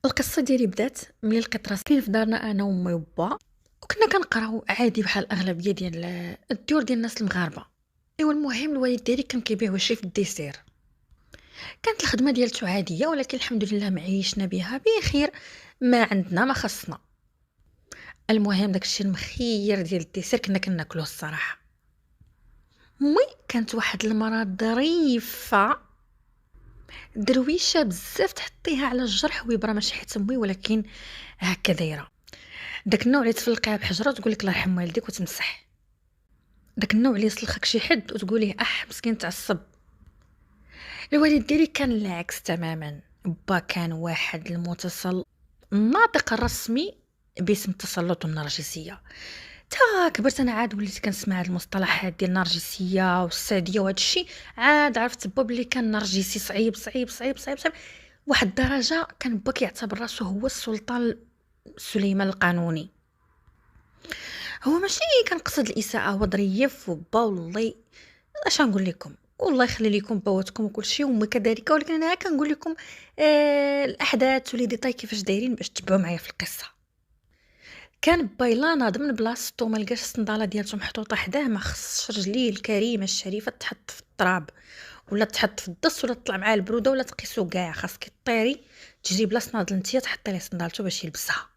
القصه ديالي بدات ملي لقيت راسي كاين في دارنا انا وامي وبا، وكنا كنقراو عادي بحال الاغلبيه ديال الديور ديال الناس المغاربه. ايوا المهم الوالد ديالي كان كيبيع ويشري في الديسير. كانت الخدمه ديالته عاديه ولكن الحمد لله معيشنا بها بخير، ما عندنا ما خصنا. المهم داكشي المخير ديال الديسير كنا كناكلوه الصراحه. امي كانت واحد المراه ظريفه، درويشه بزاف، تحطيها على الجرح ويبرى ماشي حيت امي ولكن هكا دايره. داك النوع اللي تفلقيها بحجره وتقول لك الله يرحم والديك وتمسح. داك النوع اللي يسلخك شي حد وتقوليه مسكين تعصب. الوالد ديالي كان العكس تماما. با كان واحد المتصل الناطق الرسمي باسم التسلط النرجسيه. تا كبرت انا عاد وليت كنسمع هاد المصطلحات ديال النرجسيه والساديه وهذا الشيء، عاد عرفت با بلي كان نرجسي صعيب صعيب صعيب صعيب صعيب. واحد الدرجه كان با كيعتبر راسو هو السلطان سليمان القانوني. هو ماشي كنقصد الاساءه، هو ظريف وبا والله. اش نقول لكم، والله يخلي لكم بواتكم وكل شيء وما كذلك، ولكن انا كنقول لكم الاحداث ولي ديتاي كيفاش دايرين باش تتبعوا معايا في القصه. كان بايلا ناض من بلاصتو، ما لقاش الصنداله ديالته محطوطه حداه، ما خصش رجليه الكريمه الشريفه تحط في التراب ولا تحط في الدس ولا تطلع معاه البروده ولا تقيسو كاع. خاصك طيري تجري بلاصه ناض نتيا تحطي ليه صندالته باش يلبسها.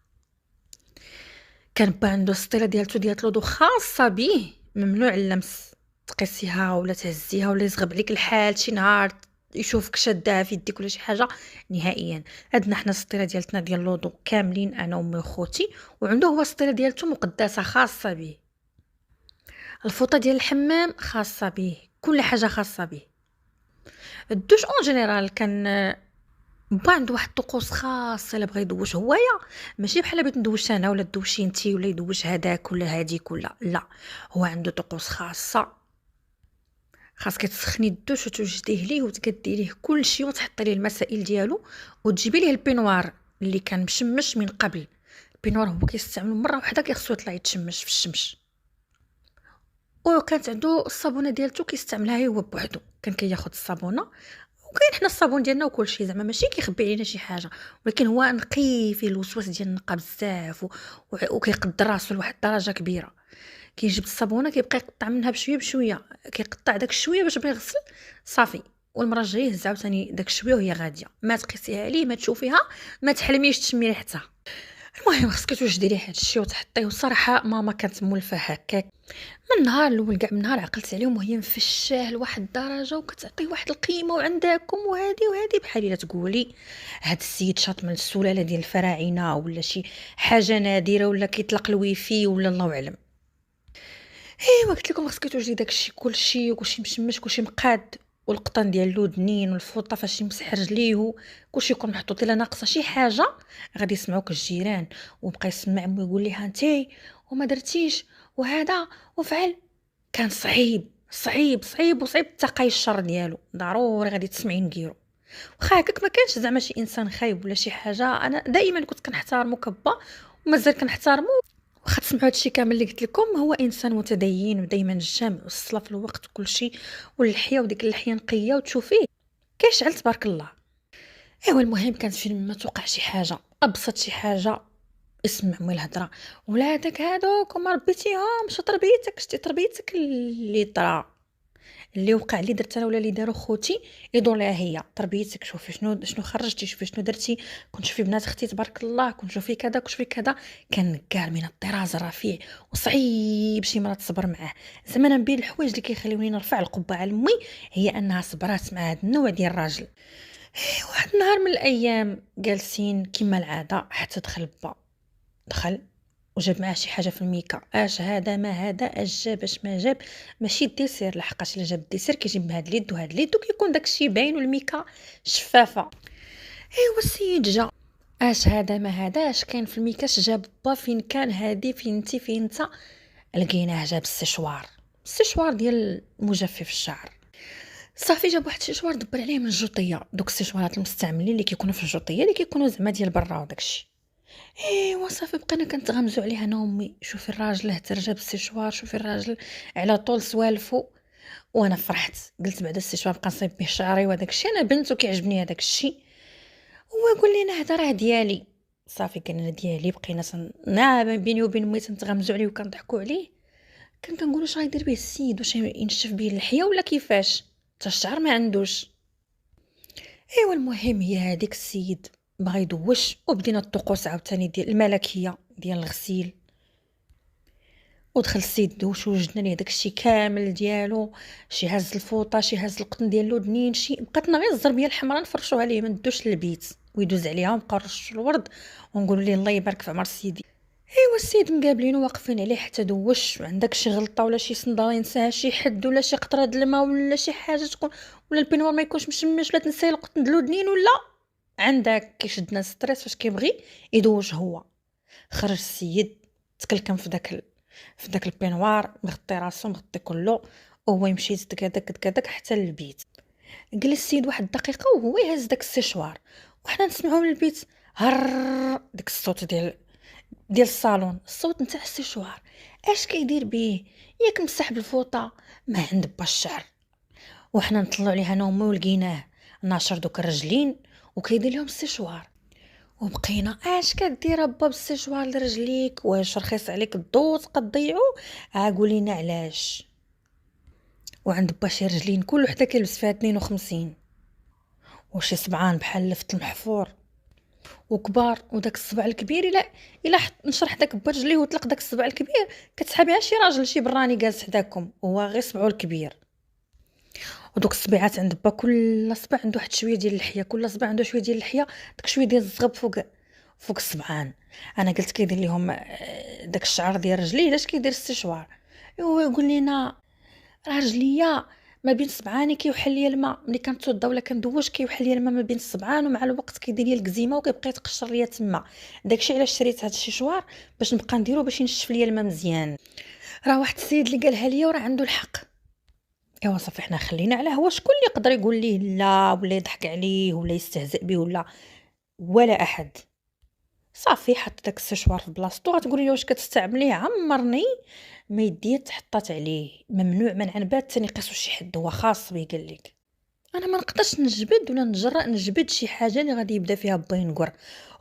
كان با عنده السطيله ديالته لودو خاصه بيه، ممنوع اللمس. تقيسيها ولا تهزيها ولا يزغب عليك الحال شي نهار يشوفك شادها في يديك ولا شي حاجه نهائيا. عندنا حنا السطيله ديالتنا ديال لودو كاملين انا وامي وخوتي، وعنده هو السطيله ديالته مقدسه خاصه به. الفوطه ديال الحمام خاصه به، كل حاجه خاصه به. الدوش اون جينيرال كان با عنده واحد الطقوس خاصه الا بغى يدوش هوايا، ماشي بحال بغيت ندوش انا ولا دوشي انتي ولا يدوش هذاك ولا هذيك ولا لا. هو عنده طقوس خاصه. خاصك تسخني الدوش وتوجديه ليه وتقدي ليه كلشي وتحطي ليه المسائل ديالو وتجيبي ليه البينوار اللي كان مشمش من قبل. البينوار هو كيستعملو مره واحده كيخصو يطلع يتشمش في الشمس. وكانت عنده الصابونه ديالته كيستعملها هو بوحدو، كان كياخذ الصابونه. وكاين حنا الصابون ديالنا وكل شيء، زعما ماشي كيخبي علينا شي حاجه، ولكن هو نقي فيه الوسواس ديال النقا بزاف وكيقدر راسو لواحد الدرجه كبيره. كيجيب الصابونه كيبقى يقطع منها بشويه بشويه، كيقطع داك الشويه باش بغى يغسل صافي، والمره الجايه يهز عاوتاني داك الشويه وهي غاديه. ما تقيسيها عليه، ما تشوفيها، ما تحلميش تشمي ريحتها. المهم خصك توجدي ليه هادشي وتحطيه. والصراحه ماما كانت مولفه هكاك من النهار الاول كاع، من نهار عقلت عليهم وهي مفشاه لواحد الدرجه وكتعطيه واحد القيمه وعندكم وهذه بحال الا تقولي هاد السيد شاط من السلاله ديال الفراعنه ولا شي حاجه نادره ولا كيطلق الويفي ولا الله اعلم. ايوا قلت لكم خصك توجدي داكشي كلشي مشمش كلشي مقاد، والقطن ديال اللودنين والفوطه فاش يمسح رجليه كلشي يكون محطوط. الا ناقصه شي حاجه غادي يسمعوك الجيران وبقى يسمع مو يقول لها انتي وما درتيش وهذا وفعل. كان صعيب صعيب صعيب وصعيب تقاي الشر ديالو، ضروري غادي تسمعي نكيرو. واخا هكاك ما كانش زعما شي انسان خايب ولا شي حاجه، انا دائما كنت كنحترمو كبا ومازال كنحترمو. واخا تسمعوا هادشي كامل اللي قلت لكم، هو انسان متدين ودائما الجامع والصلاه في الوقت وكل شيء، واللحيه وديك اللحيه نقيه وتشوفيه كيشعل تبارك الله. ايوا المهم كانت فين ما توقع شي حاجه، ابسط شي حاجه اسمع مول الهضره. ولادك هادوك وما ربيتيهم، شو تربيتك شتي تربيتك اللي طرا اللي وقع لي درت انا ولا اللي داروا خوتي يدور لها هي تربيتك. شوفي شنو خرجتي، شوفي شنو درتي، كنت شوفي بنات اختي تبارك الله، كنت شوفي كذا كنت شوفي كذا. كان نكار من الطراز الرفيع وصعيب شي مرات تصبر معاه. زعما انا من بين الحوايج اللي كيخليوني نرفع القبه على امي هي انها صبرات مع هذا النوع ديال الراجل. واحد النهار من الايام جالسين كما العاده حتى دخل با. دخل وجاب معاه شي حاجه في الميكا، اش هذا ما هذا اش جاب اش ما جاب. ماشي الديسير لحقاش الا جاب الديسير كيجيب بهاد اليد وهاد اليد وكيكون داكشي باين والميكا شفافه. ايوا السيد جا، اش هذا ما هذا اش كاين في الميكا، اش جاب با فين كان هادي فين انتي فين انت. لقيناه جاب السشوار ديال مجفف الشعر. صافي جاب واحد السشوار دبر عليه من الجوطيه، دوك السشوارات المستعملين اللي كيكونوا في الجوطيه اللي كيكونوا زعما ديال برا وداكشي. ايوا صافي بقينا كنتغمزوا عليها انا وامي، شوفي الراجل اهترجا بالسيشوار، شوفي الراجل على طول سوالفو. وانا فرحت قلت بعدا السيشوار بقى نصيب به شعري وداك الشيء، انا بنت وكيعجبني هذاك الشيء. هو قول لنا هذا راه ديالي. صافي قال لنا ديالي، بقينا بيني وبين مي تنتغمزوا عليه وكنضحكوا عليه. كنقول واش غايدير به السيد، واش ينشف به اللحيه ولا كيفاش، حتى الشعر ما عندوش. ايوا المهم هي هذيك السيد بغا يدوش، وبدينا الطقوس عاوتاني ديال الملكيه ديال الغسيل. ودخل السيد دوش وجدنا ليه داكشي كامل ديالو، شي هز الفوطه، شي هز القطن ديال الودنين، شي بقاتنا غير الزربيه الحمراء نفرشوا عليه ما ندوش للبيت، ويدوز عليها ونبقاو نرشوا الورد ونقولوا ليه الله يبارك في عمر سيدي. ايوا السيد مقابلينو واقفين عليه حتى دوش، عندك شي غلطه ولا شي صنداره ينساها شي حد ولا شي قطره د الماء ولا شي حاجه تكون، ولا البينوار ما يكونش مشمش ولا تنساي القطن د الودنين، ولا عندك كيشدنا ستريس فاش كيبغي يدوش هو. خرج السيد تكلكم في داك البينوار، مغطي راسو مغطي كله، وهو يمشي يتكادك حتى للبيت. جلس السيد واحد الدقيقه وهو يهز داك السيشوار، وحنا نسمعوا من البيت هر داك الصوت ديال الصالون، الصوت نتاع السيشوار. اش كيدير بيه؟ ياك مسح بالفوطه ما عند با الشعر. وحنا نطلعوا عليها انا ومي ولقيناه ناشر دوك الرجلين وكيدير لهم السيشوار. وبقينا اش كدير با بالسيشوار لرجليك، واش رخيص عليك الضو تقد تضيعو؟ قولينا علاش. وعند با شي رجلين كل وحده كيلبس فيها 52، وشي صبعان بحال لفت المحفور وكبار، وداك الصبع الكبير الا نشرح داك با رجليه وطلق داك الصبع الكبير كتسحابيها شي راجل شي براني جالس حداكم وهو غير صبعو الكبير. ودوك الصبيعات عند با كل صبع عنده واحد شويه ديال اللحيه، كل صبع عنده شويه ديال اللحيه، داك شويه ديال الزغب فوق الصبعان. انا قلت كيدير لهم داك الشعر ديال رجليه علاش كيدير السشوار؟ هو يقول لنا راه رجليا ما بين صبعاني كيوحل لي الماء، ملي كنتوضا ولا كندوش كيوحل لي الماء ما بين الصبعان، ومع الوقت كيدير لي الكزيمه وكيبقى يتقشر ليا تما. داكشي علاش شريت هذا الشيشوار باش نبقى نديرو باش ينشف ليا الماء مزيان. راه واحد السيد اللي قالها ليا وراه عنده الحق. ايوا صافي حنا خلينا عليه، هو شكون اللي يقدر يقول ليه لا ولا يضحك عليه ولا يستهزئ به ولا احد. صافي حط داك السشوار في بلاصتو. غتقولي لي واش كتستعمليه؟ عمرني ما يدي تحطات عليه، ممنوع منعا بات تنقصوا شي حد، هو خاص بيه قال لك. انا ما نقدرش نجبد ولا نجرأ نجبد شي حاجه اللي غادي يبدا فيها با ينقر.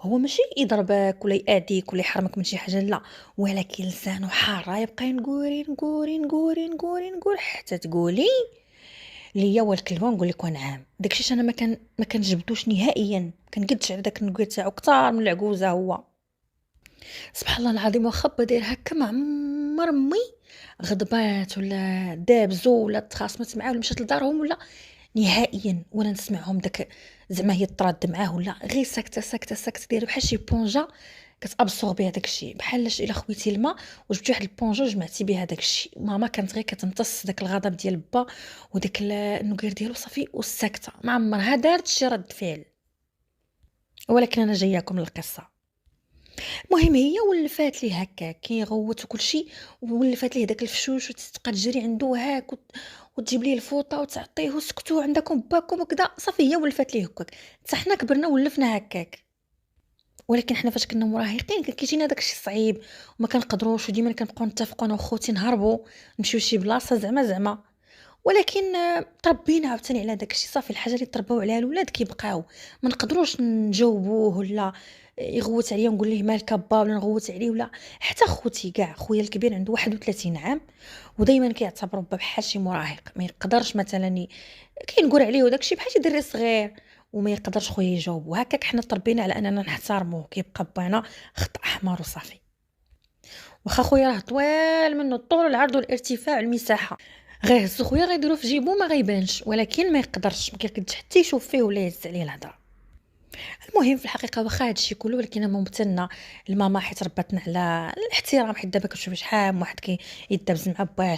هو ماشي يضربك ولا يأذيك ولا يحرمك من شي حاجه، لا، ولكن لسانه حار يبقى نقوري نقوري نقوري نقوري نقول حتى تقولي ليا والكلمه نقول لك ونعم. داكشي انا ما كنجبدوش نهائيا، ما كنقدش على داك النقير تاعو كثار من العجوزه. هو سبحان الله العظيم واخا با داير هكا ما عمر مي غضبات ولا دابزو ولا تخاصمت معاه ولا مشات لدارهم ولا نهائيا، ولا نسمعهم داك زعما هي طراد معاه ولا غير ساكته ساكته ساكته، دايره بحال شي بونجا كتابسور بها داكشي، بحالاش الا خويتي الماء وجبتي واحد البونجا وجمعتي بها داكشي. ماما كانت غير كتمتص داك الغضب ديال با وداك النقير ديالو صافي والساكته، ما عمرها دارت شي رد فعل. ولكن انا جاياكم القصه. المهم هي ولفات ليه هكا كيغوت وكل شيء، ولفات ليه داك الفشوش وتبقى تجري عنده هاك وتجيب ليه الفوطه وتعطيه وسكتوا عندكم باكم وكذا. صافي هي ولفات ليه هكاك، حتى حنا كبرنا ولفنا هكاك. ولكن حنا فاش كنا مراهقين كان كيجينا داكشي صعيب وما كنقدروش، وديما كنبقاو نتفقوا انا وخوتي نهربوا نمشيو شي بلاصه زعما. ولكن تربينا عاوتاني على داكشي. صافي الحاجه اللي ترباو عليها الولاد كيبقاو، ما نقدروش نجاوبوه ولا يغوت عليا ونقول ليه مالك با ولا نغوت عليه ولا. حتى خوتي كاع، خويا الكبير عنده 31 عام ودائما كيعتبروا با بحال شي مراهق، ما يقدرش مثلا كينقول عليه وداكشي بحال شي دري صغير وما يقدرش خويا يجاوب. وهكاك حنا تربينا على اننا نحترموه، كيبقى بانا خط احمر وصافي. واخا خويا راه طوال منه الطول والعرض والارتفاع والمساحه، غير هز خويا غيديرو في جيبو ما غيبانش، ولكن ما يقدرش ما كيقدش حتى يشوف فيه ولا يهز عليه الهضره. المهم في الحقيقه واخا هادشي كله، ولكن انا ممتنه الماما حيت ربتنا على الاحترام. حيت دابا كتشوفي شحال واحد كيدابز مع باه،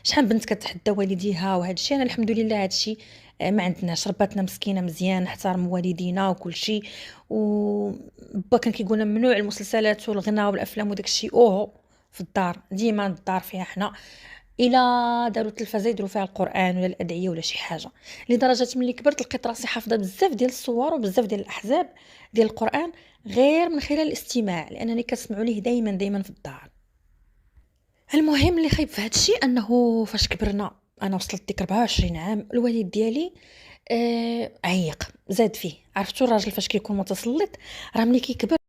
شحال بنت كتحدى والديها، وهذا الشيء انا الحمد لله هذا الشيء ما عندناش. رباتنا مسكينه مزيان، نحترم والدينا وكل شيء. وبا كان كيقولنا ممنوع المسلسلات والغناء والافلام وداك الشيء اوه في الدار، ديما الدار فيها حنا الا داروا التلفازه يديروا فيها القران ولا الادعيه ولا شي حاجه. لدرجه ملي كبرت لقيت راسي حافظه بزاف ديال الصور وبزاف ديال الاحزاب ديال القران غير من خلال الاستماع، لانني كنسمعوا ليه دائما في الدار. المهم اللي خايب في هذا الشيء انه فاش كبرنا انا وصلت ديك 24 عام الوالد ديالي عيق زاد فيه. عرفتوا الراجل فاش كيكون متسلط راه ملي كيكبر